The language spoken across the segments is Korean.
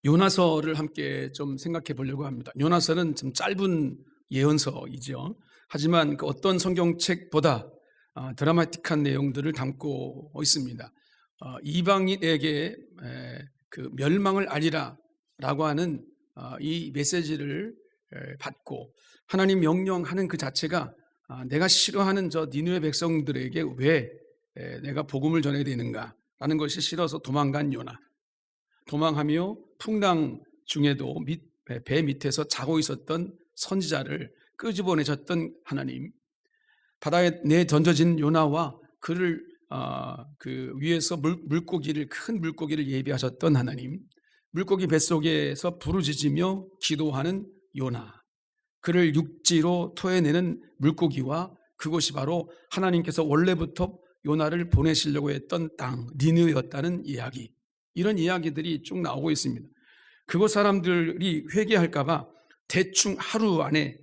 요나서를 함께 좀 생각해 보려고 합니다. 요나서는 좀 짧은 예언서이죠. 하지만 그 어떤 성경책보다 드라마틱한 내용들을 담고 있습니다. 이방인에게 그 멸망을 알리라라고 하는 이 메시지를 받고 하나님 명령하는 그 자체가 내가 싫어하는 저 니느웨 백성들에게 왜 내가 복음을 전해야 되는가라는 것이 싫어서 도망간 요나. 도망하며 풍랑 중에도 배 밑에서 자고 있었던 선지자를 끄집어내셨던 하나님, 바다에 내던져진 요나와 그를 그 위에서 물고기를 큰 물고기를 예비하셨던 하나님, 물고기 뱃속에서 부르짖으며 기도하는 요나, 그를 육지로 토해내는 물고기와 그것이 바로 하나님께서 원래부터 요나를 보내시려고 했던 땅 니느웨였다는 이야기, 이런 이야기들이 쭉 나오고 있습니다. 그곳 사람들이 회개할까 봐 대충 하루 안에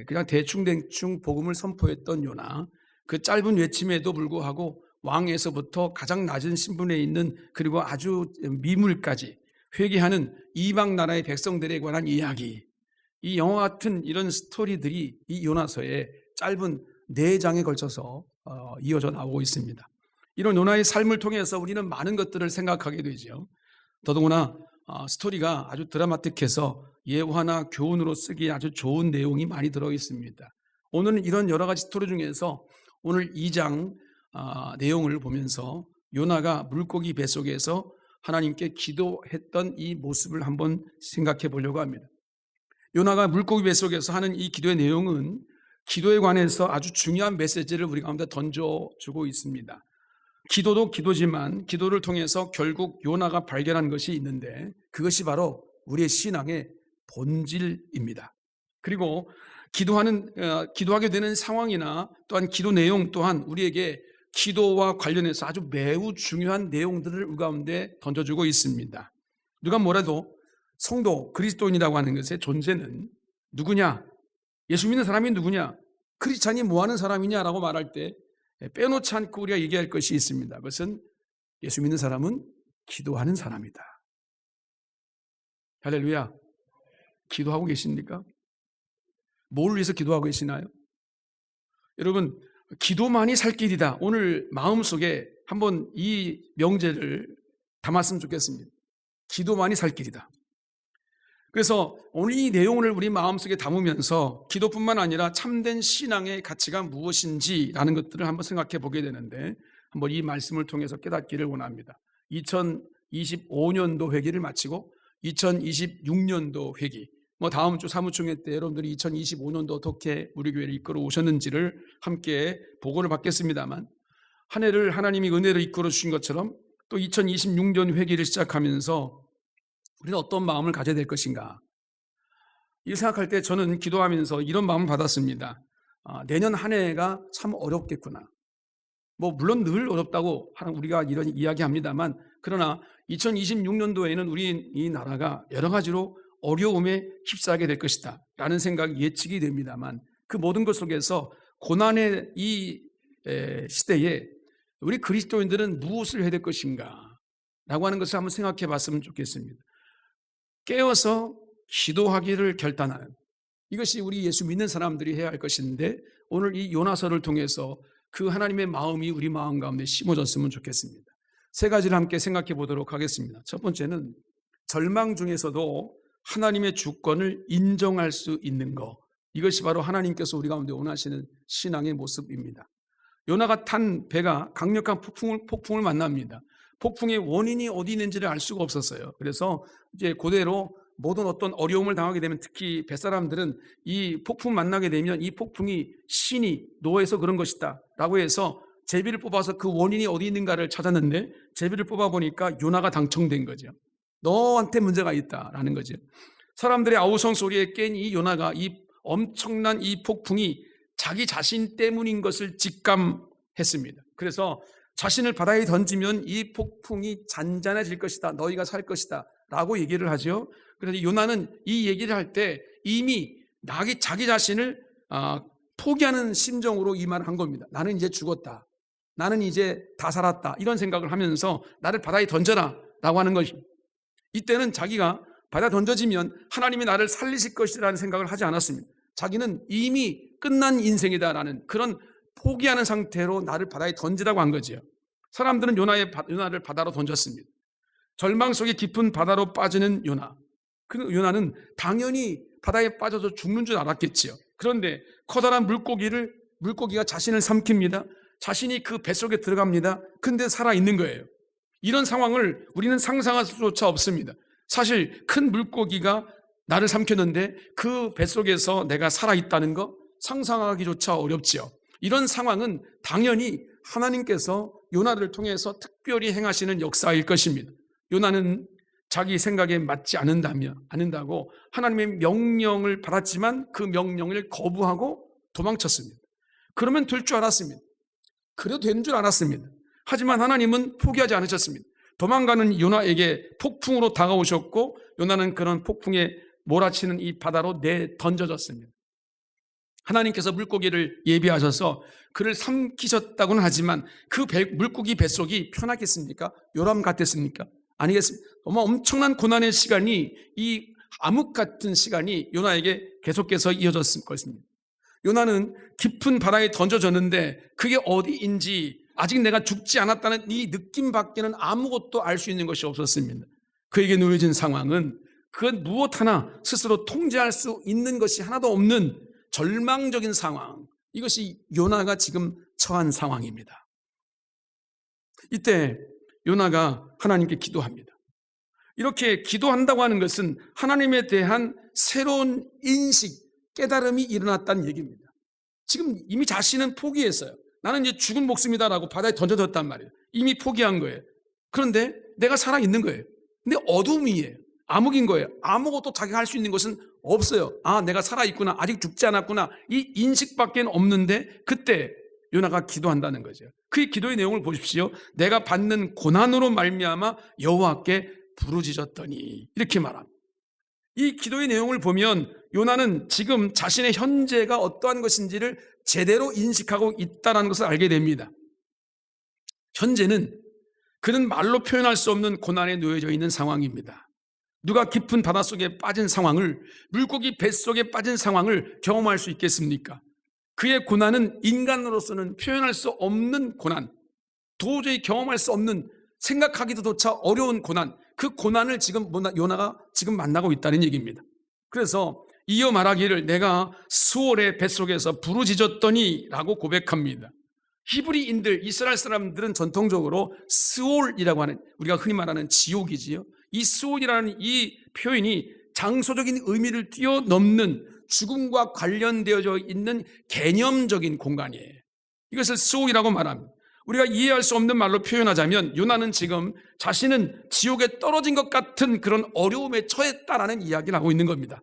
그냥 대충 복음을 선포했던 요나, 그 짧은 외침에도 불구하고 왕에서부터 가장 낮은 신분에 있는, 그리고 아주 미물까지 회개하는 이방 나라의 백성들에 관한 이야기, 이 영화 같은 이런 스토리들이 이 요나서의 짧은 4장에 걸쳐서 이어져 나오고 있습니다. 이런 요나의 삶을 통해서 우리는 많은 것들을 생각하게 되죠. 더더구나 스토리가 아주 드라마틱해서 예화나 교훈으로 쓰기에 아주 좋은 내용이 많이 들어 있습니다. 오늘은 이런 여러 가지 스토리 중에서 오늘 2장 내용을 보면서 요나가 물고기 뱃속에서 하나님께 기도했던 이 모습을 한번 생각해 보려고 합니다. 요나가 물고기 뱃속에서 하는 이 기도의 내용은 기도에 관해서 아주 중요한 메시지를 우리 가운데 던져주고 있습니다. 기도도 기도지만 기도를 통해서 결국 요나가 발견한 것이 있는데, 그것이 바로 우리의 신앙의 본질입니다. 그리고 기도하게 되는 상황이나 또한 기도 내용 또한 우리에게 기도와 관련해서 아주 매우 중요한 내용들을 우리 가운데 던져주고 있습니다. 누가 뭐라도 성도, 그리스도인이라고 하는 것의 존재는 누구냐? 예수 믿는 사람이 누구냐? 크리스찬이 뭐하는 사람이냐라고 말할 때 빼놓지 않고 우리가 얘기할 것이 있습니다. 그것은 예수 믿는 사람은 기도하는 사람이다. 할렐루야. 기도하고 계십니까? 뭘 위해서 기도하고 계시나요? 여러분, 기도만이 살 길이다. 오늘 마음속에 한번 이 명제를 담았으면 좋겠습니다. 기도만이 살 길이다. 그래서 오늘 이 내용을 우리 마음속에 담으면서 기도뿐만 아니라 참된 신앙의 가치가 무엇인지라는 것들을 한번 생각해 보게 되는데, 한번 이 말씀을 통해서 깨닫기를 원합니다. 2025년도 회기를 마치고 2026년도 회기, 다음 주 사무총회 때 여러분들이 2025년도 어떻게 우리 교회를 이끌어 오셨는지를 함께 보고를 받겠습니다만, 한 해를 하나님이 은혜로 이끌어 주신 것처럼 또 2026년 회기를 시작하면서 우리는 어떤 마음을 가져야 될 것인가? 이 생각할 때 저는 기도하면서 이런 마음을 받았습니다. 내년 한 해가 참 어렵겠구나. 물론 늘 어렵다고 우리가 이런 이야기합니다만, 그러나 2026년도에는 우리 이 나라가 여러 가지로 어려움에 휩싸게 될 것이다 라는 생각이 예측이 됩니다만, 그 모든 것 속에서 고난의 이 시대에 우리 그리스도인들은 무엇을 해야 될 것인가 라고 하는 것을 한번 생각해 봤으면 좋겠습니다. 깨어서 기도하기를 결단하는, 이것이 우리 예수 믿는 사람들이 해야 할 것인데, 오늘 이 요나서를 통해서 그 하나님의 마음이 우리 마음 가운데 심어졌으면 좋겠습니다. 3가지를 함께 생각해 보도록 하겠습니다. 첫 번째는 절망 중에서도 하나님의 주권을 인정할 수 있는 것, 이것이 바로 하나님께서 우리 가운데 원하시는 신앙의 모습입니다. 요나가 탄 배가 강력한 폭풍을 만납니다. 폭풍의 원인이 어디 있는지를 알 수가 없었어요. 그래서 이제 그대로 모든 어떤 어려움을 당하게 되면, 특히 뱃사람들은 이 폭풍 만나게 되면 이 폭풍이 신이 노해서 그런 것이다 라고 해서 제비를 뽑아서 그 원인이 어디 있는가를 찾았는데, 제비를 뽑아보니까 요나가 당첨된 거죠. 너한테 문제가 있다라는 거죠. 사람들의 아우성 소리에 깬 이 요나가 이 엄청난 이 폭풍이 자기 자신 때문인 것을 직감했습니다. 그래서 자신을 바다에 던지면 이 폭풍이 잔잔해질 것이다, 너희가 살 것이다 라고 얘기를 하죠. 그래서 요나는 이 얘기를 할 때 이미 자기 자신을 포기하는 심정으로 이 말을 한 겁니다. 나는 이제 죽었다, 나는 이제 다 살았다, 이런 생각을 하면서 나를 바다에 던져라 라고 하는 것입니다. 이때는 자기가 바다에 던져지면 하나님이 나를 살리실 것이라는 생각을 하지 않았습니다. 자기는 이미 끝난 인생이다라는 그런 포기하는 상태로 나를 바다에 던지라고 한 거지요. 사람들은 요나를 바다로 던졌습니다. 절망 속에 깊은 바다로 빠지는 요나. 그 요나는 당연히 바다에 빠져서 죽는 줄 알았겠지요. 그런데 커다란 물고기가 자신을 삼킵니다. 자신이 그 뱃속에 들어갑니다. 근데 살아있는 거예요. 이런 상황을 우리는 상상할 수조차 없습니다. 사실 큰 물고기가 나를 삼켰는데 그 뱃속에서 내가 살아있다는 거 상상하기조차 어렵지요. 이런 상황은 당연히 하나님께서 요나를 통해서 특별히 행하시는 역사일 것입니다. 요나는 자기 생각에 맞지 않는다고 하나님의 명령을 받았지만 그 명령을 거부하고 도망쳤습니다. 그러면 될 줄 알았습니다. 그래도 되는 줄 알았습니다. 하지만 하나님은 포기하지 않으셨습니다. 도망가는 요나에게 폭풍으로 다가오셨고 요나는 그런 폭풍에 몰아치는 이 바다로 던져졌습니다. 하나님께서 물고기를 예비하셔서 그를 삼키셨다고는 하지만 그 물고기 뱃속이 편하겠습니까? 요람 같았습니까? 아니겠습니다. 엄청난 고난의 시간이, 이 암흑 같은 시간이 요나에게 계속해서 이어졌을 것입니다. 요나는 깊은 바다에 던져졌는데 그게 어디인지 아직 내가 죽지 않았다는 이 느낌밖에는 아무것도 알 수 있는 것이 없었습니다. 그에게 놓여진 상황은 그건 무엇 하나 스스로 통제할 수 있는 것이 하나도 없는 절망적인 상황, 이것이 요나가 지금 처한 상황입니다. 이때 요나가 하나님께 기도합니다. 이렇게 기도한다고 하는 것은 하나님에 대한 새로운 인식, 깨달음이 일어났다는 얘기입니다. 지금 이미 자신은 포기했어요. 나는 이제 죽은 목숨이다라고 바다에 던져졌단 말이에요. 이미 포기한 거예요. 그런데 내가 살아있는 거예요. 근데 어둠이에요. 암흑인 거예요. 아무것도 자기가 할 수 있는 것은 없어요. 아, 내가 살아있구나. 아직 죽지 않았구나. 이 인식밖에 없는데 그때 요나가 기도한다는 거죠. 그 기도의 내용을 보십시오. 내가 받는 고난으로 말미암아 여호와께 부르짖었더니 이렇게 말합니다. 이 기도의 내용을 보면 요나는 지금 자신의 현재가 어떠한 것인지를 제대로 인식하고 있다는 것을 알게 됩니다. 현재는 그는 말로 표현할 수 없는 고난에 놓여져 있는 상황입니다. 누가 깊은 바닷속에 빠진 상황을, 물고기 뱃속에 빠진 상황을 경험할 수 있겠습니까? 그의 고난은 인간으로서는 표현할 수 없는 고난, 도저히 경험할 수 없는, 생각하기도조차 어려운 고난, 그 고난을 지금 요나가 지금 만나고 있다는 얘기입니다. 그래서 이어 말하기를 내가 수월의 뱃속에서 부르짖었더니 라고 고백합니다. 히브리인들, 이스라엘 사람들은 전통적으로 스올이라고 하는, 우리가 흔히 말하는 지옥이지요. 이 스올이라는 이 표현이 장소적인 의미를 뛰어넘는 죽음과 관련되어져 있는 개념적인 공간이에요. 이것을 스올이라고 말합니다. 우리가 이해할 수 없는 말로 표현하자면 요나는 지금 자신은 지옥에 떨어진 것 같은 그런 어려움에 처했다라는 이야기를 하고 있는 겁니다.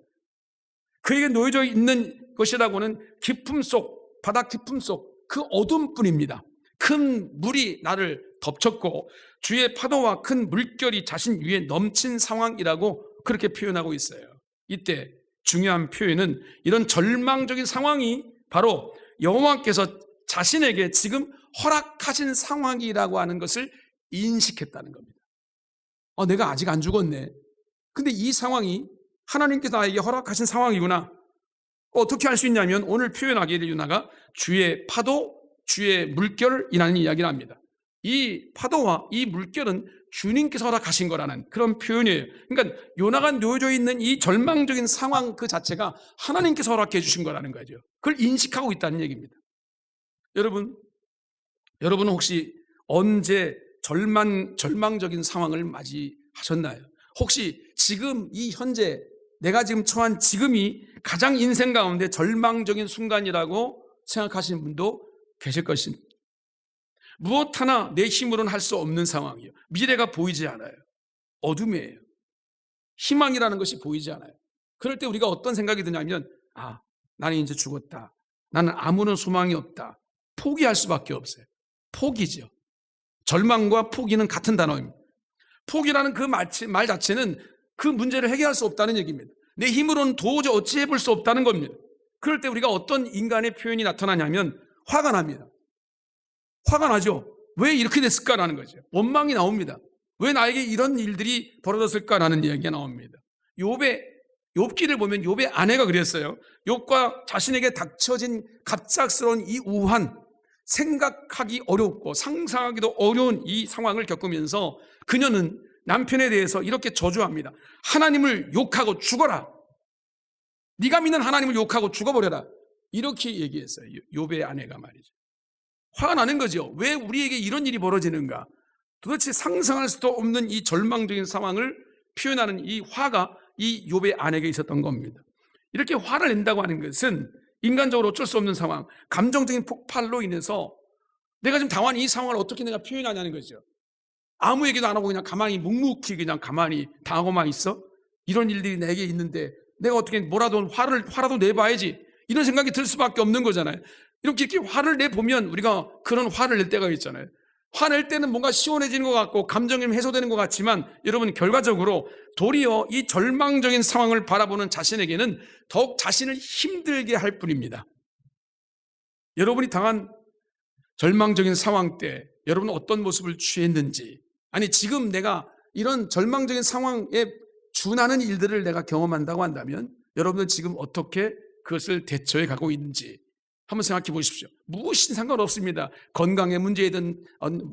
그에게 놓여져 있는 것이라고는 깊음 속, 바다 깊음 속 그 어둠뿐입니다. 큰 물이 나를 덮쳤고 주의 파도와 큰 물결이 자신 위에 넘친 상황이라고 그렇게 표현하고 있어요. 이때 중요한 표현은 이런 절망적인 상황이 바로 여호와께서 자신에게 지금 허락하신 상황이라고 하는 것을 인식했다는 겁니다. 내가 아직 안 죽었네. 근데 이 상황이 하나님께서 나에게 허락하신 상황이구나. 어떻게 알 수 있냐면 오늘 표현하기를 요나가 주의 파도, 주의 물결이라는 이야기를 합니다. 이 파도와 이 물결은 주님께서 허락하신 거라는 그런 표현이에요. 그러니까 요나가 놓여져 있는 이 절망적인 상황 그 자체가 하나님께서 허락해 주신 거라는 거죠. 그걸 인식하고 있다는 얘기입니다. 여러분은 혹시 언제 절망적인 상황을 맞이하셨나요? 혹시 지금 이 현재 내가 지금 처한 지금이 가장 인생 가운데 절망적인 순간이라고 생각하시는 분도 계실 것입니다. 무엇 하나 내 힘으로는 할 수 없는 상황이에요. 미래가 보이지 않아요. 어둠이에요. 희망이라는 것이 보이지 않아요. 그럴 때 우리가 어떤 생각이 드냐면 나는 이제 죽었다. 나는 아무런 소망이 없다. 포기할 수밖에 없어요. 포기죠. 절망과 포기는 같은 단어입니다. 포기라는 그 말 자체는 그 문제를 해결할 수 없다는 얘기입니다. 내 힘으로는 도저히 어찌해 볼 수 없다는 겁니다. 그럴 때 우리가 어떤 인간의 표현이 나타나냐면 화가 납니다. 화가 나죠. 왜 이렇게 됐을까라는 거죠. 원망이 나옵니다. 왜 나에게 이런 일들이 벌어졌을까라는 이야기가 나옵니다. 욥기를 보면 욥의 아내가 그랬어요. 욥과 자신에게 닥쳐진 갑작스러운 이 우한, 생각하기 어렵고 상상하기도 어려운 이 상황을 겪으면서 그녀는 남편에 대해서 이렇게 저주합니다. 하나님을 욕하고 죽어라. 네가 믿는 하나님을 욕하고 죽어버려라. 이렇게 얘기했어요. 욥의 아내가 말이죠. 화가 나는 거죠. 왜 우리에게 이런 일이 벌어지는가? 도대체 상상할 수도 없는 이 절망적인 상황을 표현하는 이 화가 이 욥의 아내에게 있었던 겁니다. 이렇게 화를 낸다고 하는 것은 인간적으로 어쩔 수 없는 상황, 감정적인 폭발로 인해서 내가 지금 당한 이 상황을 어떻게 내가 표현하냐는 거죠. 아무 얘기도 안 하고 그냥 가만히 묵묵히 그냥 가만히 당하고만 있어? 이런 일들이 내게 있는데 내가 어떻게 뭐라도 화라도 내봐야지, 이런 생각이 들 수밖에 없는 거잖아요. 이렇게 화를 내보면 우리가 그런 화를 낼 때가 있잖아요. 화낼 때는 뭔가 시원해지는 것 같고 감정이 해소되는 것 같지만 여러분, 결과적으로 도리어 이 절망적인 상황을 바라보는 자신에게는 더욱 자신을 힘들게 할 뿐입니다. 여러분이 당한 절망적인 상황 때 여러분은 어떤 모습을 취했는지, 아니 지금 내가 이런 절망적인 상황에 준하는 일들을 내가 경험한다고 한다면 여러분은 지금 어떻게 그것을 대처해 가고 있는지 한번 생각해 보십시오. 무엇이든 상관없습니다. 건강의 문제이든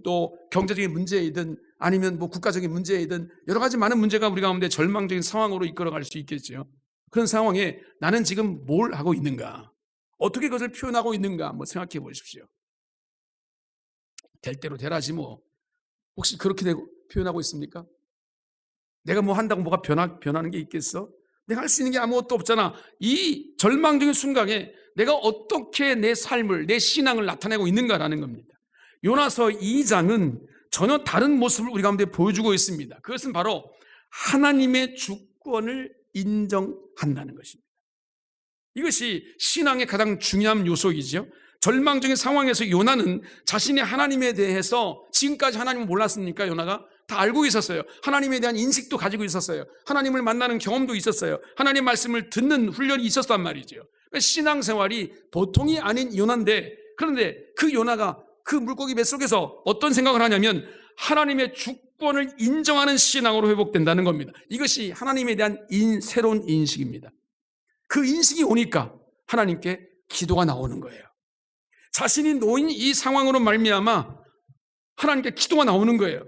또 경제적인 문제이든 아니면 뭐 국가적인 문제이든 여러 가지 많은 문제가 우리 가운데 절망적인 상황으로 이끌어갈 수 있겠죠. 그런 상황에 나는 지금 뭘 하고 있는가? 어떻게 그것을 표현하고 있는가? 한번 생각해 보십시오. 될 대로 되라지 뭐. 혹시 그렇게 표현하고 있습니까? 내가 뭐 한다고 뭐가 변하는 게 있겠어? 내가 할 수 있는 게 아무것도 없잖아. 이 절망적인 순간에 내가 어떻게 내 삶을, 내 신앙을 나타내고 있는가라는 겁니다. 요나서 2장은 전혀 다른 모습을 우리 가운데 보여주고 있습니다. 그것은 바로 하나님의 주권을 인정한다는 것입니다. 이것이 신앙의 가장 중요한 요소이죠. 절망적인 상황에서 요나는 자신이 하나님에 대해서, 지금까지 하나님을 몰랐습니까? 요나가 다 알고 있었어요. 하나님에 대한 인식도 가지고 있었어요. 하나님을 만나는 경험도 있었어요. 하나님 말씀을 듣는 훈련이 있었단 말이죠. 그러니까 신앙생활이 보통이 아닌 요나인데, 그런데 그 요나가 그 물고기 뱃속에서 어떤 생각을 하냐면 하나님의 주권을 인정하는 신앙으로 회복된다는 겁니다. 이것이 하나님에 대한 새로운 인식입니다. 그 인식이 오니까 하나님께 기도가 나오는 거예요. 자신이 놓인 이 상황으로 말미암아 하나님께 기도가 나오는 거예요.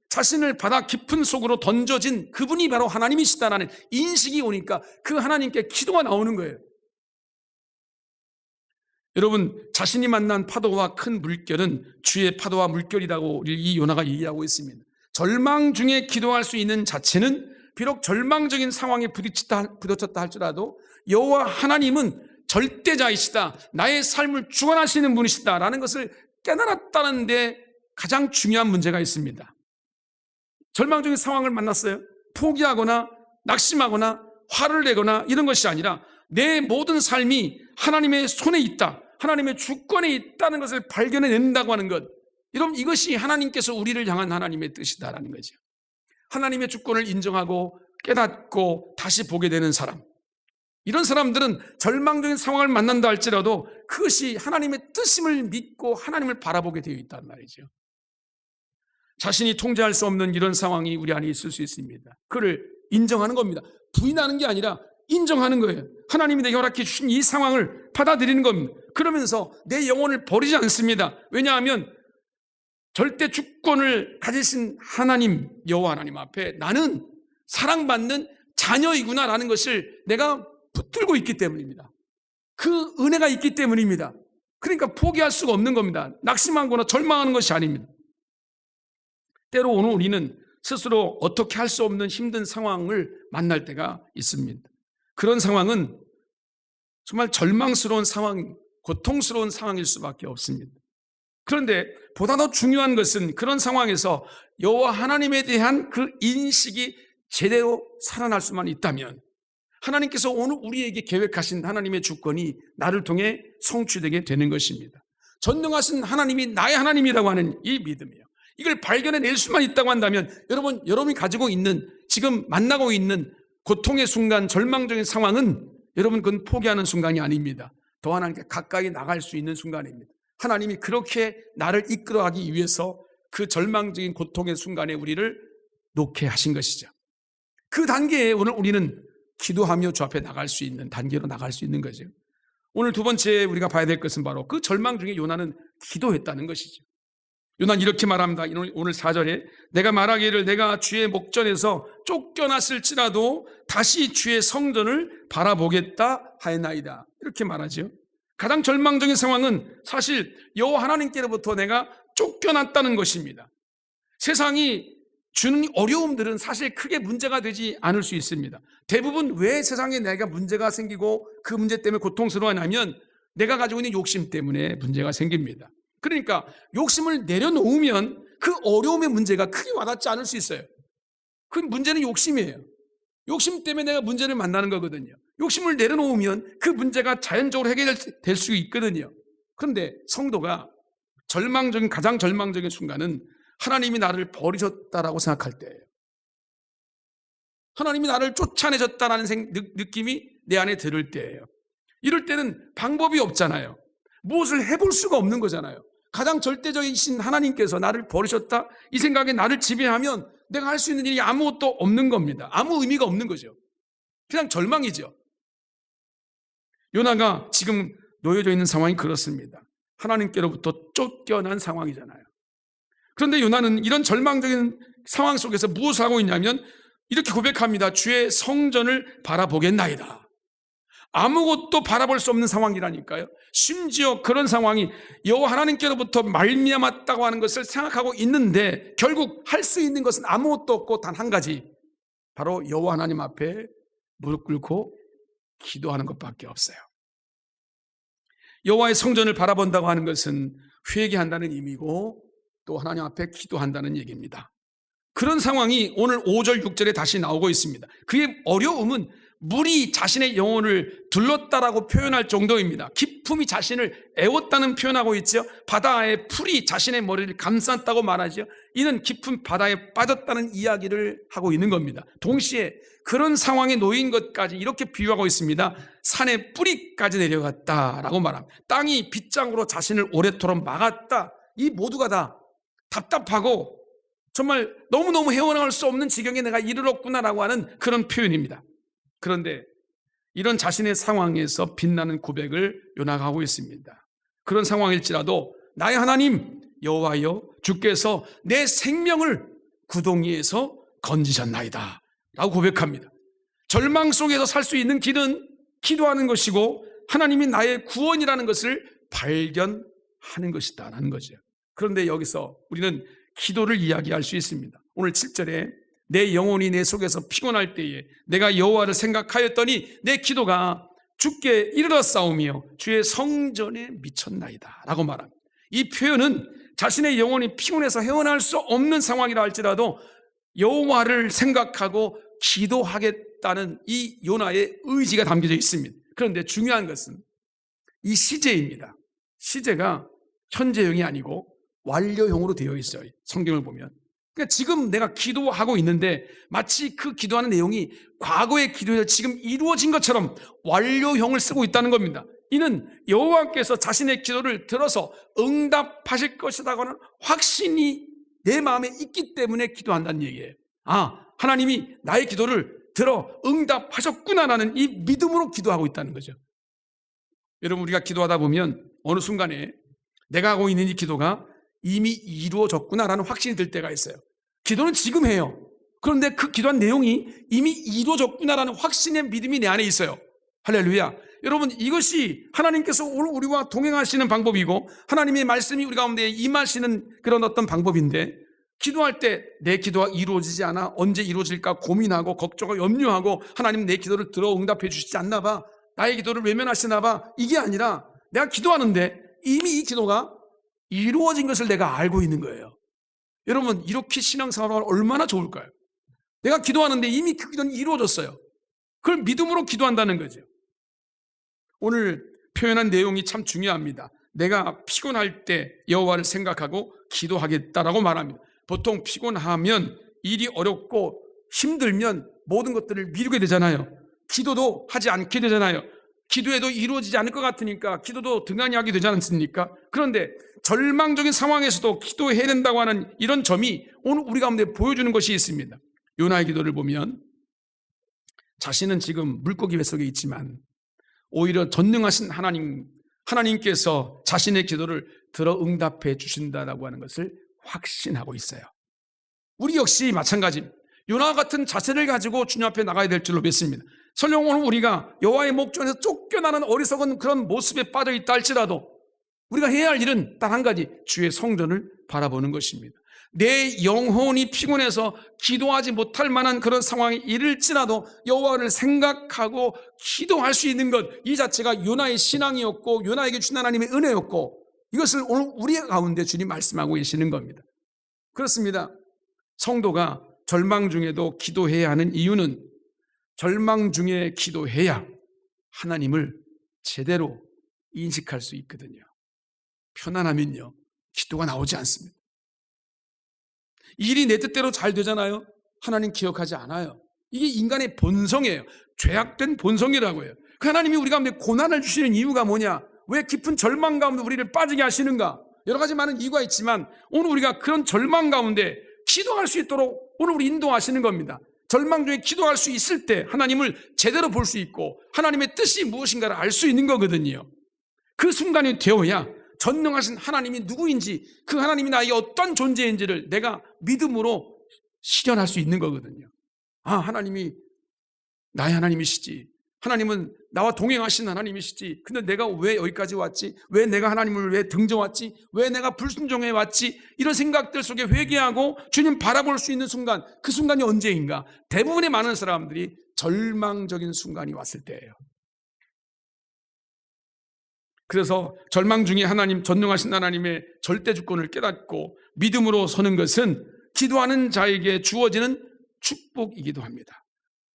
자신을 바다 깊은 속으로 던져진 그분이 바로 하나님이시다라는 인식이 오니까 그 하나님께 기도가 나오는 거예요. 여러분, 자신이 만난 파도와 큰 물결은 주의 파도와 물결이라고 이 요나가 얘기하고 있습니다. 절망 중에 기도할 수 있는 자체는 비록 절망적인 상황에 부딪혔다 할지라도 여호와 하나님은 절대자이시다, 나의 삶을 주관하시는 분이시다라는 것을 깨달았다는 데 가장 중요한 문제가 있습니다. 절망적인 상황을 만났어요. 포기하거나 낙심하거나 화를 내거나 이런 것이 아니라 내 모든 삶이 하나님의 손에 있다, 하나님의 주권에 있다는 것을 발견해낸다고 하는 것, 여러분, 이것이 하나님께서 우리를 향한 하나님의 뜻이다라는 거죠. 하나님의 주권을 인정하고 깨닫고 다시 보게 되는 사람, 이런 사람들은 절망적인 상황을 만난다 할지라도 그것이 하나님의 뜻임을 믿고 하나님을 바라보게 되어 있단 말이죠. 자신이 통제할 수 없는 이런 상황이 우리 안에 있을 수 있습니다. 그를 인정하는 겁니다. 부인하는 게 아니라 인정하는 거예요. 하나님이 내게 허락해 주신 이 상황을 받아들이는 겁니다. 그러면서 내 영혼을 버리지 않습니다. 왜냐하면 절대 주권을 가지신 하나님, 여호와 하나님 앞에 나는 사랑받는 자녀이구나라는 것을 내가 붙들고 있기 때문입니다. 그 은혜가 있기 때문입니다. 그러니까 포기할 수가 없는 겁니다. 낙심하거나 절망하는 것이 아닙니다. 때로 오늘 우리는 스스로 어떻게 할 수 없는 힘든 상황을 만날 때가 있습니다. 그런 상황은 정말 절망스러운 상황, 고통스러운 상황일 수밖에 없습니다. 그런데 보다 더 중요한 것은 그런 상황에서 여호와 하나님에 대한 그 인식이 제대로 살아날 수만 있다면 하나님께서 오늘 우리에게 계획하신 하나님의 주권이 나를 통해 성취되게 되는 것입니다. 전능하신 하나님이 나의 하나님이라고 하는 이 믿음이에요. 이걸 발견해낼 수만 있다고 한다면 여러분이 가지고 있는, 지금 만나고 있는 고통의 순간, 절망적인 상황은 여러분 그건 포기하는 순간이 아닙니다. 더 하나님께 가까이 나갈 수 있는 순간입니다. 하나님이 그렇게 나를 이끌어가기 위해서 그 절망적인 고통의 순간에 우리를 놓게 하신 것이죠. 그 단계에 오늘 우리는 기도하며 주 앞에 나갈 수 있는 단계로 나갈 수 있는 거죠. 오늘 두 번째 우리가 봐야 될 것은 바로 그 절망 중에 요나는 기도했다는 것이죠. 요나는 이렇게 말합니다. 오늘 4절에 내가 말하기를 내가 주의 목전에서 쫓겨났을지라도 다시 주의 성전을 바라보겠다 하였나이다. 이렇게 말하죠. 가장 절망적인 상황은 사실 여호와 하나님께로부터 내가 쫓겨났다는 것입니다. 세상이 주는 어려움들은 사실 크게 문제가 되지 않을 수 있습니다. 대부분 왜 세상에 내가 문제가 생기고 그 문제 때문에 고통스러워하냐면 내가 가지고 있는 욕심 때문에 문제가 생깁니다. 그러니까 욕심을 내려놓으면 그 어려움의 문제가 크게 와닿지 않을 수 있어요. 그 문제는 욕심이에요. 욕심 때문에 내가 문제를 만나는 거거든요. 욕심을 내려놓으면 그 문제가 자연적으로 해결될 수 있거든요. 그런데 성도가 가장 절망적인 순간은 하나님이 나를 버리셨다라고 생각할 때예요. 하나님이 나를 쫓아내셨다라는 느낌이 내 안에 들을 때예요. 이럴 때는 방법이 없잖아요. 무엇을 해볼 수가 없는 거잖아요. 가장 절대적이신 하나님께서 나를 버리셨다 이 생각에 나를 지배하면 내가 할 수 있는 일이 아무것도 없는 겁니다. 아무 의미가 없는 거죠. 그냥 절망이죠. 요나가 지금 놓여져 있는 상황이 그렇습니다. 하나님께로부터 쫓겨난 상황이잖아요. 그런데 요나는 이런 절망적인 상황 속에서 무엇을 하고 있냐면 이렇게 고백합니다. 주의 성전을 바라보겠나이다. 아무것도 바라볼 수 없는 상황이라니까요. 심지어 그런 상황이 여호와 하나님께로부터 말미암았다고 하는 것을 생각하고 있는데 결국 할 수 있는 것은 아무것도 없고 단 한 가지, 바로 여호와 하나님 앞에 무릎 꿇고 기도하는 것밖에 없어요. 여호와의 성전을 바라본다고 하는 것은 회개한다는 의미고 또 하나님 앞에 기도한다는 얘기입니다. 그런 상황이 오늘 5절 6절에 다시 나오고 있습니다. 그의 어려움은 물이 자신의 영혼을 둘렀다라고 표현할 정도입니다. 기품이 자신을 애웠다는 표현하고 있죠. 바다의 풀이 자신의 머리를 감쌌다고 말하죠. 이는 깊은 바다에 빠졌다는 이야기를 하고 있는 겁니다. 동시에 그런 상황에 놓인 것까지 이렇게 비유하고 있습니다. 산의 뿌리까지 내려갔다라고 말합니다. 땅이 빗장으로 자신을 오래도록 막았다. 이 모두가 다 답답하고 정말 너무너무 헤어나올 수 없는 지경에 내가 이르렀구나라고 하는 그런 표현입니다. 그런데 이런 자신의 상황에서 빛나는 고백을 요나가 하고 있습니다. 그런 상황일지라도 나의 하나님 여호와여 주께서 내 생명을 구덩이에서 건지셨나이다 라고 고백합니다. 절망 속에서 살 수 있는 길은 기도하는 것이고 하나님이 나의 구원이라는 것을 발견하는 것이다 라는 거죠. 그런데 여기서 우리는 기도를 이야기할 수 있습니다. 오늘 7절에 내 영혼이 내 속에서 피곤할 때에 내가 여호와를 생각하였더니 내 기도가 주께 이르렀사오며 주의 성전에 미쳤나이다 라고 말합니다. 이 표현은 자신의 영혼이 피곤해서 헤어날 수 없는 상황이라 할지라도 여호와를 생각하고 기도하겠다는 이 요나의 의지가 담겨져 있습니다. 그런데 중요한 것은 이 시제입니다. 시제가 현재형이 아니고 완료형으로 되어 있어요. 성경을 보면. 그러니까 지금 내가 기도하고 있는데 마치 그 기도하는 내용이 과거의 기도에서 지금 이루어진 것처럼 완료형을 쓰고 있다는 겁니다. 이는 여호와께서 자신의 기도를 들어서 응답하실 것이라고 하는 확신이 내 마음에 있기 때문에 기도한다는 얘기예요. 하나님이 나의 기도를 들어 응답하셨구나라는 이 믿음으로 기도하고 있다는 거죠. 여러분, 우리가 기도하다 보면 어느 순간에 내가 하고 있는 이 기도가 이미 이루어졌구나라는 확신이 들 때가 있어요. 기도는 지금 해요. 그런데 그 기도한 내용이 이미 이루어졌구나라는 확신의 믿음이 내 안에 있어요. 할렐루야. 여러분, 이것이 하나님께서 우리와 동행하시는 방법이고 하나님의 말씀이 우리 가운데 임하시는 그런 어떤 방법인데, 기도할 때 내 기도가 이루어지지 않아 언제 이루어질까 고민하고 걱정하고 염려하고 하나님 내 기도를 들어 응답해 주시지 않나 봐, 나의 기도를 외면하시나 봐, 이게 아니라 내가 기도하는데 이미 이 기도가 이루어진 것을 내가 알고 있는 거예요. 여러분, 이렇게 신앙생활을 얼마나 좋을까요? 내가 기도하는데 이미 그 기도는 이루어졌어요. 그걸 믿음으로 기도한다는 거죠. 오늘 표현한 내용이 참 중요합니다. 내가 피곤할 때 여호와를 생각하고 기도하겠다라고 말합니다. 보통 피곤하면, 일이 어렵고 힘들면 모든 것들을 미루게 되잖아요. 기도도 하지 않게 되잖아요. 기도해도 이루어지지 않을 것 같으니까 기도도 등한히 하게 되지 않습니까? 그런데 절망적인 상황에서도 기도해야 된다고 하는 이런 점이 오늘 우리 가운데 보여주는 것이 있습니다. 요나의 기도를 보면 자신은 지금 물고기 뱃속에 있지만 오히려 전능하신 하나님께서 자신의 기도를 들어 응답해 주신다라고 하는 것을 확신하고 있어요. 우리 역시 마찬가지입니다. 요나와 같은 자세를 가지고 주님 앞에 나가야 될 줄로 믿습니다. 설령 오늘 우리가 여호와의 목전에서 쫓겨나는 어리석은 그런 모습에 빠져 있다 할지라도 우리가 해야 할 일은 딱 한 가지, 주의 성전을 바라보는 것입니다. 내 영혼이 피곤해서 기도하지 못할 만한 그런 상황이 이를지라도 여호와를 생각하고 기도할 수 있는 것, 이 자체가 요나의 신앙이었고 요나에게 주신 하나님의 은혜였고, 이것을 오늘 우리 가운데 주님 말씀하고 계시는 겁니다. 그렇습니다. 성도가 절망 중에도 기도해야 하는 이유는 절망 중에 기도해야 하나님을 제대로 인식할 수 있거든요. 편안하면요, 기도가 나오지 않습니다. 일이 내 뜻대로 잘 되잖아요. 하나님 기억하지 않아요. 이게 인간의 본성이에요. 죄악된 본성이라고 해요. 그 하나님이 우리 가운데 고난을 주시는 이유가 뭐냐? 왜 깊은 절망 가운데 우리를 빠지게 하시는가? 여러 가지 많은 이유가 있지만 오늘 우리가 그런 절망 가운데 기도할 수 있도록 오늘 우리 인도하시는 겁니다. 절망 중에 기도할 수 있을 때 하나님을 제대로 볼 수 있고 하나님의 뜻이 무엇인가를 알 수 있는 거거든요. 그 순간이 되어야 전능하신 하나님이 누구인지, 그 하나님이 나에게 어떤 존재인지를 내가 믿음으로 실현할 수 있는 거거든요. 아, 하나님이 나의 하나님이시지, 하나님은 나와 동행하신 하나님이시지, 근데 내가 왜 여기까지 왔지? 왜 내가 하나님을 왜 등져왔지? 왜 내가 불순종해 왔지? 이런 생각들 속에 회개하고 주님 바라볼 수 있는 순간, 그 순간이 언제인가? 대부분의 많은 사람들이 절망적인 순간이 왔을 때예요. 그래서 절망 중에 하나님, 전능하신 하나님의 절대 주권을 깨닫고 믿음으로 서는 것은 기도하는 자에게 주어지는 축복이기도 합니다.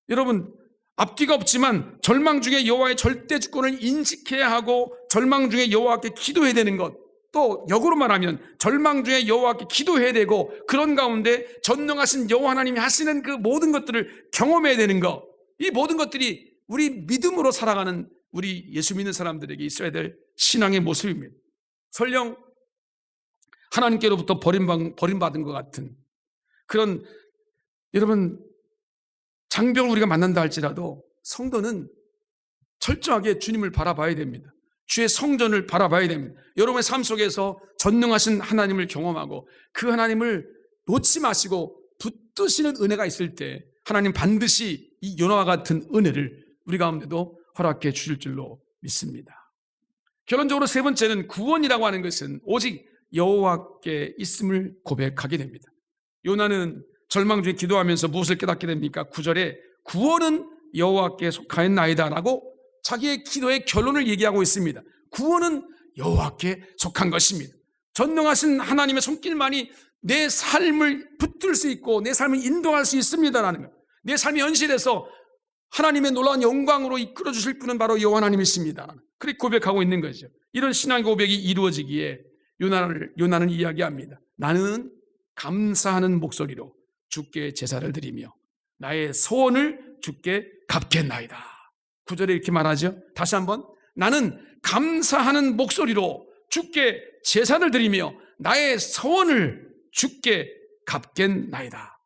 여러분, 앞뒤가 없지만 절망 중에 여호와의 절대 주권을 인식해야 하고 절망 중에 여호와께 기도해야 되는 것, 또 역으로 말하면 절망 중에 여호와께 기도해야 되고 그런 가운데 전능하신 여호와 하나님이 하시는 그 모든 것들을 경험해야 되는 것, 이 모든 것들이 우리 믿음으로 살아가는 우리 예수 믿는 사람들에게 있어야 될 신앙의 모습입니다. 설령 하나님께로부터 버림받은 것 같은 그런, 여러분, 장병을 우리가 만난다 할지라도 성도는 철저하게 주님을 바라봐야 됩니다. 주의 성전을 바라봐야 됩니다. 여러분의 삶 속에서 전능하신 하나님을 경험하고 그 하나님을 놓지 마시고 붙드시는 은혜가 있을 때 하나님 반드시 이 요나와 같은 은혜를 우리 가운데도 허락해 주실 줄로 믿습니다. 결론적으로 세 번째는 구원이라고 하는 것은 오직 여호와께 있음을 고백하게 됩니다. 요나는 절망 중에 기도하면서 무엇을 깨닫게 됩니까? 9절에 구원은 여호와께 속하였나이다라고 자기의 기도의 결론을 얘기하고 있습니다. 구원은 여호와께 속한 것입니다. 전능하신 하나님의 손길만이 내 삶을 붙들 수 있고 내 삶을 인도할 수 있습니다라는 것. 내 삶이 현실에서 하나님의 놀라운 영광으로 이끌어 주실 분은 바로 여호와 하나님이십니다. 그렇게 고백하고 있는 거죠. 이런 신앙 고백이 이루어지기에 요나는 이야기합니다. 나는 감사하는 목소리로 주께 제사를 드리며 나의 소원을 주께 갚겠나이다. 9절에 이렇게 말하죠. 다시 한번, 나는 감사하는 목소리로 주께 제사를 드리며 나의 소원을 주께 갚겠나이다.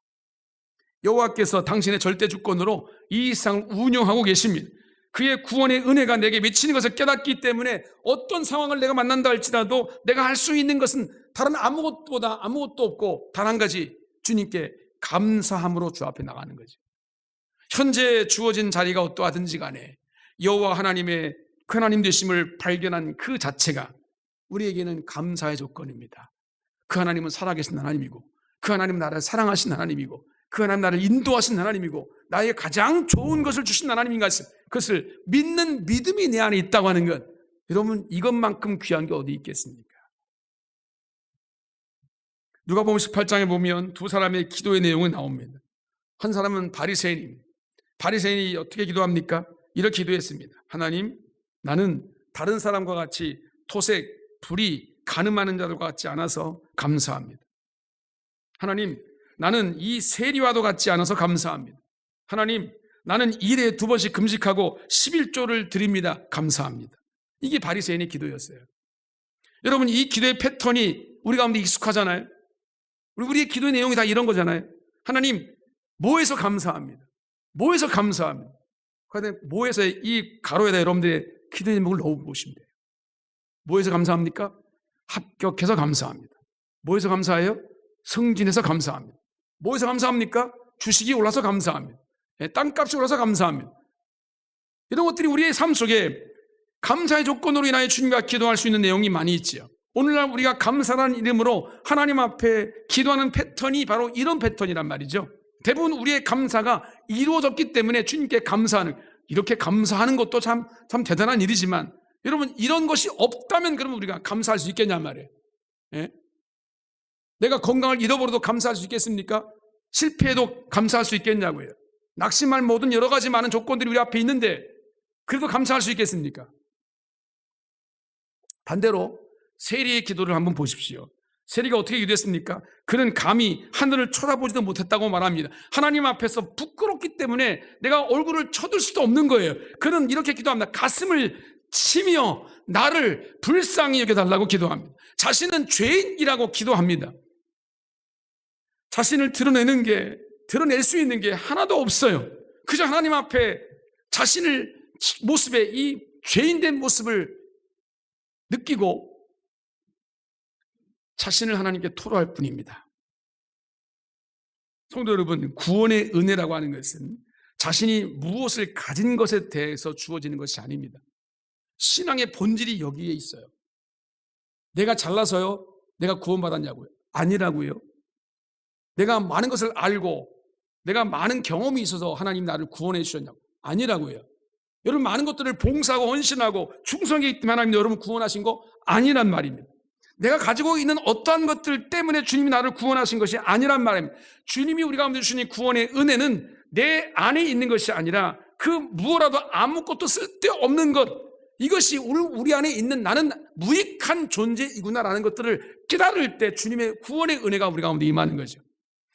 여호와께서 당신의 절대 주권으로 이 세상을 운영하고 계십니다. 그의 구원의 은혜가 내게 미치는 것을 깨닫기 때문에 어떤 상황을 내가 만난다 할지라도 내가 할 수 있는 것은 다른 아무것보다 아무것도 없고 단 한 가지, 주님께 감사함으로 주 앞에 나가는 거죠. 현재 주어진 자리가 어떠하든지 간에 여호와 하나님의 그 하나님 되심을 발견한 그 자체가 우리에게는 감사의 조건입니다. 그 하나님은 살아계신 하나님이고 그 하나님은 나를 사랑하신 하나님이고 그 하나님 나를 인도하신 하나님이고 나에게 가장 좋은 것을 주신 하나님인 것을 믿는 믿음이 내 안에 있다고 하는 것, 여러분, 이것만큼 귀한 게 어디 있겠습니까? 누가복음 18장에 보면 두 사람의 기도의 내용이 나옵니다. 한 사람은 바리새인입니다. 바리새인이 어떻게 기도합니까? 이렇게 기도했습니다. 하나님, 나는 다른 사람과 같이 토색, 불의, 간음하는 자들과 같지 않아서 감사합니다. 하나님, 나는 이 세리와도 같지 않아서 감사합니다. 하나님, 나는 일에 2번씩 금식하고 11조를 드립니다. 감사합니다. 이게 바리새인의 기도였어요. 여러분, 이 기도의 패턴이 우리 가운데 익숙하잖아요. 우리의 기도의 내용이 다 이런 거잖아요. 하나님, 뭐에서 감사합니다. 뭐에서 감사합니다. 그런데 뭐에서 이 가로에다 여러분들의 기도 제목을 넣어보시면 돼요. 뭐에서 감사합니까? 합격해서 감사합니다. 뭐에서 감사해요? 승진해서 감사합니다. 뭐에서 감사합니까? 주식이 올라서 감사합니다. 땅값이 올라서 감사합니다. 이런 것들이 우리의 삶 속에 감사의 조건으로 인하여 주님과 기도할 수 있는 내용이 많이 있지요. 오늘날 우리가 감사라는 이름으로 하나님 앞에 기도하는 패턴이 바로 이런 패턴이란 말이죠. 대부분 우리의 감사가 이루어졌기 때문에 주님께 감사하는, 이렇게 감사하는 것도 참 대단한 일이지만, 여러분 이런 것이 없다면 그러면 우리가 감사할 수 있겠냐 말이에요. 예? 내가 건강을 잃어버려도 감사할 수 있겠습니까? 실패해도 감사할 수 있겠냐고요. 낙심할 모든 여러 가지 많은 조건들이 우리 앞에 있는데 그래도 감사할 수 있겠습니까? 반대로 세리의 기도를 한번 보십시오. 세리가 어떻게 기도했습니까? 그는 감히 하늘을 쳐다보지도 못했다고 말합니다. 하나님 앞에서 부끄럽기 때문에 내가 얼굴을 쳐들 수도 없는 거예요. 그는 이렇게 기도합니다. 가슴을 치며 나를 불쌍히 여겨달라고 기도합니다. 자신은 죄인이라고 기도합니다. 자신을 드러낼 수 있는 게 하나도 없어요. 그저 하나님 앞에 자신을 모습에 이 죄인된 모습을 느끼고 자신을 하나님께 토로할 뿐입니다. 성도 여러분, 구원의 은혜라고 하는 것은 자신이 무엇을 가진 것에 대해서 주어지는 것이 아닙니다. 신앙의 본질이 여기에 있어요. 내가 잘나서요? 내가 구원받았냐고요? 아니라고요. 내가 많은 것을 알고 내가 많은 경험이 있어서 하나님 나를 구원해 주셨냐고? 아니라고요. 여러분 많은 것들을 봉사하고 헌신하고 충성이 있기 때문에 하나님 여러분 구원하신 거 아니란 말입니다. 내가 가지고 있는 어떠한 것들 때문에 주님이 나를 구원하신 것이 아니란 말입니다. 주님이 우리 가운데 주신 구원의 은혜는 내 안에 있는 것이 아니라 그 무엇라도 아무것도 쓸데없는 것, 이것이 우리 안에 있는 나는 무익한 존재이구나라는 것들을 깨달을 때 주님의 구원의 은혜가 우리 가운데 임하는 거죠.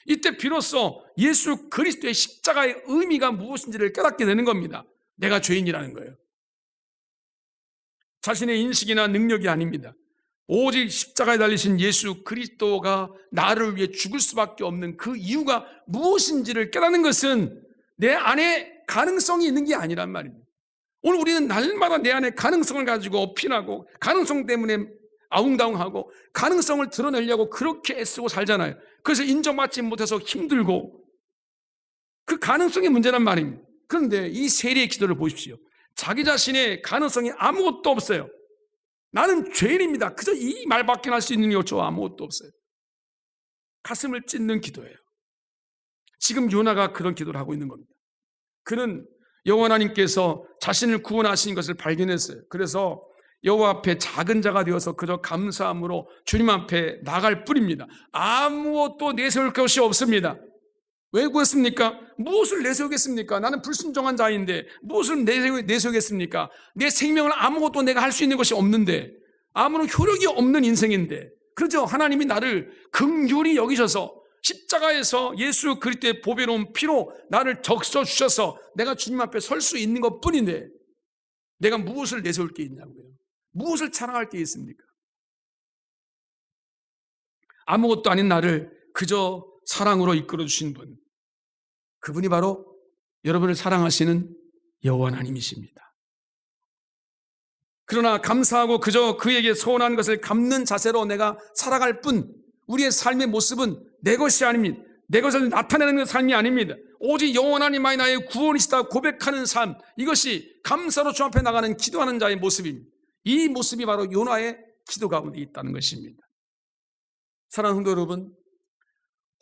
이때 비로소 예수 그리스도의 십자가의 의미가 무엇인지를 깨닫게 되는 겁니다. 내가 죄인이라는 거예요. 자신의 인식이나 능력이 아닙니다. 오직 십자가에 달리신 예수 그리스도가 나를 위해 죽을 수밖에 없는 그 이유가 무엇인지를 깨닫는 것은 내 안에 가능성이 있는 게 아니란 말입니다. 오늘 우리는 날마다 내 안에 가능성을 가지고 어필하고 가능성 때문에 아웅다웅하고 가능성을 드러내려고 그렇게 애쓰고 살잖아요. 그래서 인정받지 못해서 힘들고 그 가능성이 문제란 말입니다. 그런데 이 세리의 기도를 보십시오. 자기 자신의 가능성이 아무것도 없어요. 나는 죄인입니다. 그저 이 말밖에 할 수 있는 게 저 아무것도 없어요. 가슴을 찢는 기도예요. 지금 요나가 그런 기도를 하고 있는 겁니다. 그는 여호와 하나님께서 자신을 구원하신 것을 발견했어요. 그래서 여호와 앞에 작은 자가 되어서 그저 감사함으로 주님 앞에 나갈 뿐입니다. 아무것도 내세울 것이 없습니다. 왜 구했습니까? 무엇을 내세우겠습니까? 나는 불순종한 자인데 무엇을 내세우겠습니까? 내 생명을 아무것도 내가 할 수 있는 것이 없는데, 아무런 효력이 없는 인생인데, 그렇죠? 하나님이 나를 긍휼히 여기셔서 십자가에서 예수 그리스도의 보배로운 피로 나를 적셔주셔서 내가 주님 앞에 설 수 있는 것뿐인데 내가 무엇을 내세울 게 있냐고요. 무엇을 자랑할 게 있습니까? 아무것도 아닌 나를 그저 사랑으로 이끌어 주신 분, 그분이 바로 여러분을 사랑하시는 여호와 하나님이십니다. 그러나 감사하고 그저 그에게 소원한 것을 갚는 자세로 내가 살아갈 뿐, 우리의 삶의 모습은 내 것이 아닙니다. 내 것을 나타내는 삶이 아닙니다. 오직 여호와 하나님만이 나의 구원이시다 고백하는 삶, 이것이 감사로 주 앞에 나가는 기도하는 자의 모습입니다. 이 모습이 바로 요나의 기도 가운데 있다는 것입니다. 사랑하는 성도 여러분,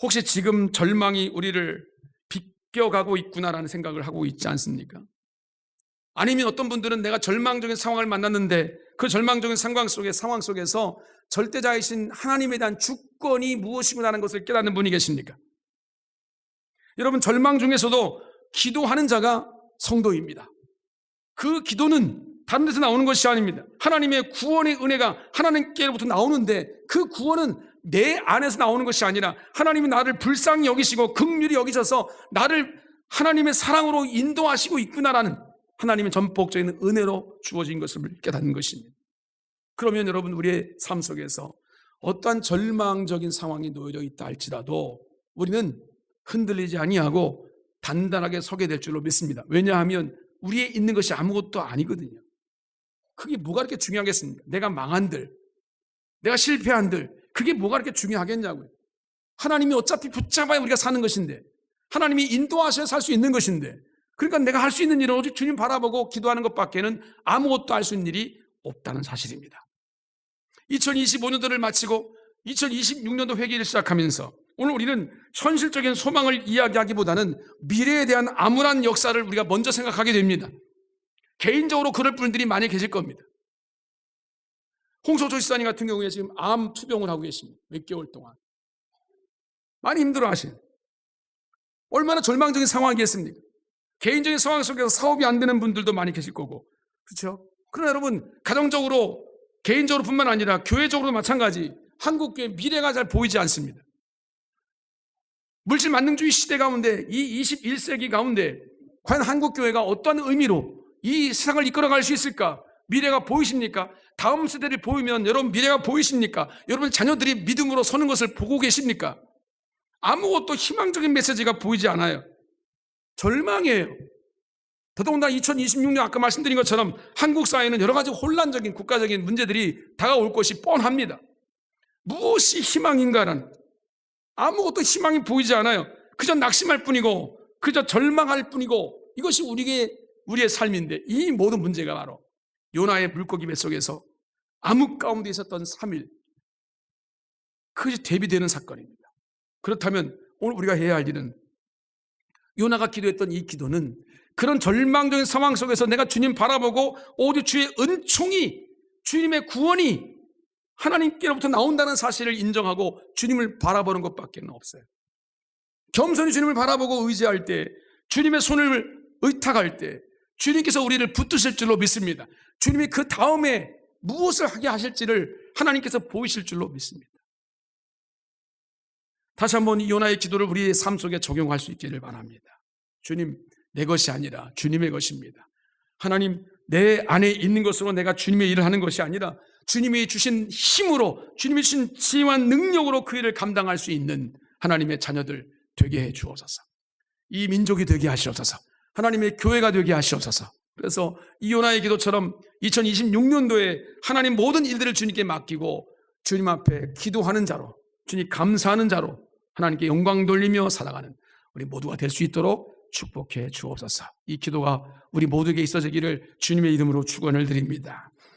혹시 지금 절망이 우리를 비껴가고 있구나라는 생각을 하고 있지 않습니까? 아니면 어떤 분들은 내가 절망적인 상황을 만났는데 그 절망적인 상황 속에서 절대자이신 하나님에 대한 주권이 무엇이구나라는 것을 깨닫는 분이 계십니까? 여러분, 절망 중에서도 기도하는 자가 성도입니다. 그 기도는 다른 데서 나오는 것이 아닙니다. 하나님의 구원의 은혜가 하나님께로부터 나오는데 그 구원은 내 안에서 나오는 것이 아니라 하나님이 나를 불쌍히 여기시고 긍휼히 여기셔서 나를 하나님의 사랑으로 인도하시고 있구나라는 하나님의 전폭적인 은혜로 주어진 것을 깨닫는 것입니다. 그러면 여러분, 우리의 삶 속에서 어떠한 절망적인 상황이 놓여져 있다 할지라도 우리는 흔들리지 아니하고 단단하게 서게 될 줄로 믿습니다. 왜냐하면 우리의 있는 것이 아무것도 아니거든요. 그게 뭐가 그렇게 중요하겠습니까? 내가 망한들, 내가 실패한들, 그게 뭐가 그렇게 중요하겠냐고요. 하나님이 어차피 붙잡아야 우리가 사는 것인데, 하나님이 인도하셔야 살 수 있는 것인데, 그러니까 내가 할 수 있는 일은 오직 주님 바라보고 기도하는 것밖에는 아무것도 할 수 있는 일이 없다는 사실입니다. 2025년도를 마치고 2026년도 회개를 시작하면서 오늘 우리는 현실적인 소망을 이야기하기보다는 미래에 대한 암울한 역사를 우리가 먼저 생각하게 됩니다. 개인적으로 그럴 분들이 많이 계실 겁니다. 홍소조 지사님 같은 경우에 지금 암 투병을 하고 계십니다. 몇 개월 동안. 많이 힘들어 하시는. 얼마나 절망적인 상황이겠습니까? 개인적인 상황 속에서 사업이 안 되는 분들도 많이 계실 거고. 그렇죠? 그러나 여러분, 가정적으로, 개인적으로 뿐만 아니라 교회적으로도 마찬가지, 한국교회 미래가 잘 보이지 않습니다. 물질 만능주의 시대 가운데, 이 21세기 가운데 과연 한국교회가 어떤 의미로 이 세상을 이끌어갈 수 있을까? 미래가 보이십니까? 다음 세대를 보이면 여러분 미래가 보이십니까? 여러분 자녀들이 믿음으로 서는 것을 보고 계십니까? 아무것도 희망적인 메시지가 보이지 않아요. 절망이에요. 더더군다나 2026년 아까 말씀드린 것처럼 한국 사회는 여러 가지 혼란적인 국가적인 문제들이 다가올 것이 뻔합니다. 무엇이 희망인가라는, 아무것도 희망이 보이지 않아요. 그저 낙심할 뿐이고 그저 절망할 뿐이고, 이것이 우리의 삶인데, 이 모든 문제가 바로 요나의 물고기 뱃속에서 암흑 가운데 있었던 3일, 그것이 대비되는 사건입니다. 그렇다면 오늘 우리가 해야 할 일은, 요나가 기도했던 이 기도는 그런 절망적인 상황 속에서 내가 주님 바라보고 오직 주의 은총이, 주님의 구원이 하나님께로부터 나온다는 사실을 인정하고 주님을 바라보는 것밖에 없어요. 겸손히 주님을 바라보고 의지할 때, 주님의 손을 의탁할 때 주님께서 우리를 붙드실 줄로 믿습니다. 주님이 그 다음에 무엇을 하게 하실지를 하나님께서 보이실 줄로 믿습니다. 다시 한번 이 요나의 기도를 우리의 삶 속에 적용할 수 있기를 바랍니다. 주님, 내 것이 아니라 주님의 것입니다. 하나님, 내 안에 있는 것으로 내가 주님의 일을 하는 것이 아니라 주님이 주신 힘으로, 주님이 주신 지혜와 능력으로 그 일을 감당할 수 있는 하나님의 자녀들 되게 해 주옵소서. 이 민족이 되게 하시옵소서. 하나님의 교회가 되게 하시옵소서. 그래서 이 요나의 기도처럼 2026년도에 하나님 모든 일들을 주님께 맡기고 주님 앞에 기도하는 자로, 주님 감사하는 자로 하나님께 영광 돌리며 살아가는 우리 모두가 될 수 있도록 축복해 주옵소서. 이 기도가 우리 모두에게 있어지기를 주님의 이름으로 축원을 드립니다.